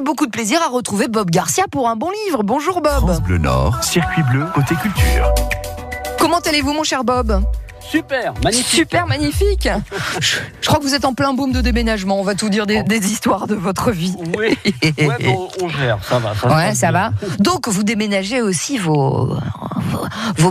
beaucoup de plaisir à retrouver Bob Garcia pour un bon livre. Bonjour Bob. France Bleu Nord, circuit bleu, côté culture. Comment allez-vous mon cher Bob ? Super, magnifique. Super magnifique. Je crois que vous êtes en plein boom de déménagement. On va tout dire des histoires de votre vie. Oui, on gère, ça va. Ça va. Donc vous déménagez aussi vos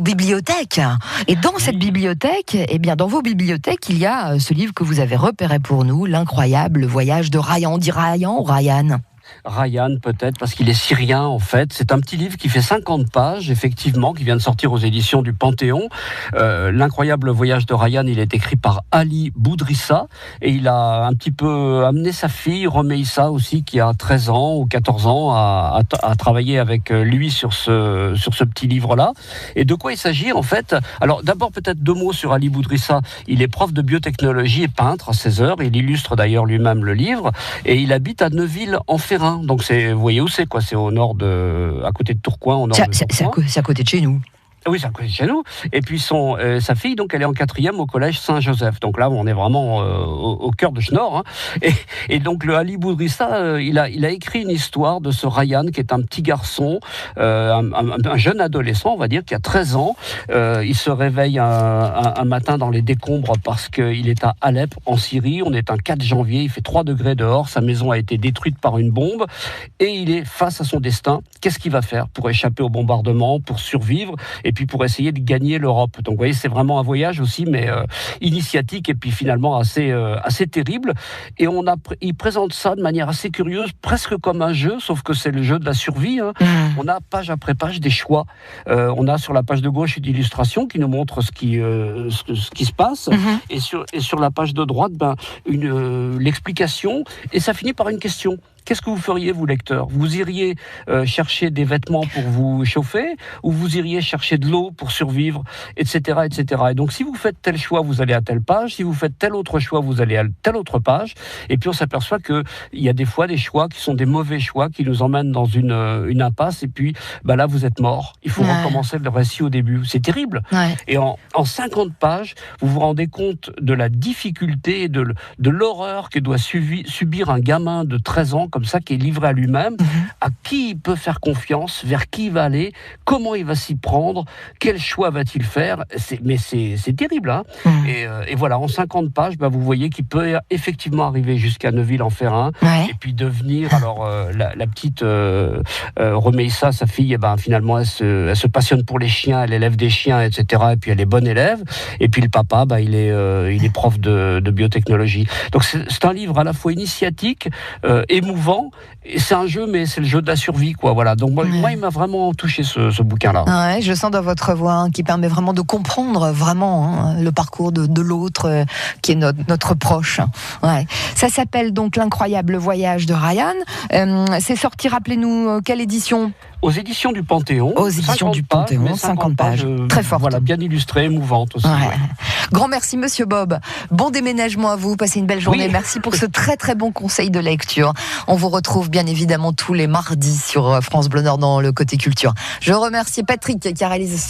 bibliothèques. Et dans cette bibliothèque, dans vos bibliothèques, il y a ce livre que vous avez repéré pour nous, L'incroyable voyage de Ryan. On dit Ryan ou Ryan ? Ryan peut-être, parce qu'il est syrien en fait. C'est un petit livre qui fait 50 pages, effectivement, qui vient de sortir aux éditions du Panthéon. L'incroyable voyage de Ryan, il est écrit par Ali Boudrissa, et il a un petit peu amené sa fille, Romeissa aussi, qui a 13 ans ou 14 ans, à travailler avec lui sur ce petit livre-là. Et de quoi il s'agit en fait ? Alors d'abord peut-être 2 mots sur Ali Boudrissa. Il est prof de biotechnologie et peintre à 16 heures. Il illustre d'ailleurs lui-même le livre, et il habite à Neuville-en-Ferrain. Donc vous voyez où c'est quoi ? C'est au nord à côté de Tourcoing, au nord de Tourcoing. C'est à côté de chez nous. Oui, c'est à côté de chez nous. Et puis sa fille, donc, elle est en 4e au collège Saint-Joseph. Donc là, on est vraiment au cœur de Schnorr. Hein. Et donc, le Ali Boudrissa, il a écrit une histoire de ce Ryan, qui est un petit garçon, un jeune adolescent, on va dire, qui a 13 ans. Il se réveille un matin dans les décombres parce qu'il est à Alep, en Syrie. On est un 4 janvier, il fait 3 degrés dehors. Sa maison a été détruite par une bombe. Et il est face à son destin. Qu'est-ce qu'il va faire pour échapper au bombardement, pour survivre ? Et puis pour essayer de gagner l'Europe. Donc vous voyez, c'est vraiment un voyage aussi, mais initiatique et puis finalement assez terrible. Et il présente ça de manière assez curieuse, presque comme un jeu, sauf que c'est le jeu de la survie. Hein. On a page après page des choix. On a sur la page de gauche une illustration qui nous montre ce qui se passe, et sur la page de droite, l'explication, et ça finit par une question. Qu'est-ce que vous feriez, vous, lecteurs ? Vous iriez chercher des vêtements pour vous chauffer, ou vous iriez chercher de l'eau pour survivre, etc., etc. Et donc, si vous faites tel choix, vous allez à telle page. Si vous faites tel autre choix, vous allez à telle autre page. Et puis, on s'aperçoit qu'il y a des fois des choix qui sont des mauvais choix, qui nous emmènent dans une impasse. Et puis, là, vous êtes mort. Il faut recommencer le récit au début. C'est terrible. Ouais. Et en 50 pages, vous vous rendez compte de la difficulté et de l'horreur que doit subir un gamin de 13 ans, comme ça, qui est livré à lui-même, à qui il peut faire confiance, vers qui il va aller, comment il va s'y prendre, quel choix va-t-il faire. Mais c'est terrible. Hein. Et voilà, en 50 pages, vous voyez qu'il peut effectivement arriver jusqu'à Neuville-en-Ferrain, et puis devenir, alors la petite Romeissa, sa fille, finalement, elle se passionne pour les chiens, elle élève des chiens, etc. Et puis elle est bonne élève. Et puis le papa, il est prof de biotechnologie. Donc c'est un livre à la fois initiatique, émouvant, et c'est un jeu, mais c'est le jeu de la survie, quoi. Voilà. Donc moi, il m'a vraiment touché ce bouquin-là. Ouais, je sens dans votre voix qui permet vraiment de comprendre vraiment le parcours de l'autre qui est notre proche. Ouais. Ça s'appelle donc L'incroyable voyage de Ryan. C'est sorti, rappelez-nous, quelle édition ? Aux éditions du Panthéon. Aux éditions du Panthéon, 50 pages. Très forte. Voilà, bien illustrée, émouvante aussi. Ouais. Grand merci, monsieur Bob. Bon déménagement à vous. Passez une belle journée. Oui. Merci pour ce très très bon conseil de lecture. On vous retrouve bien évidemment tous les mardis sur France Bleu Nord dans le côté culture. Je remercie Patrick qui a réalisé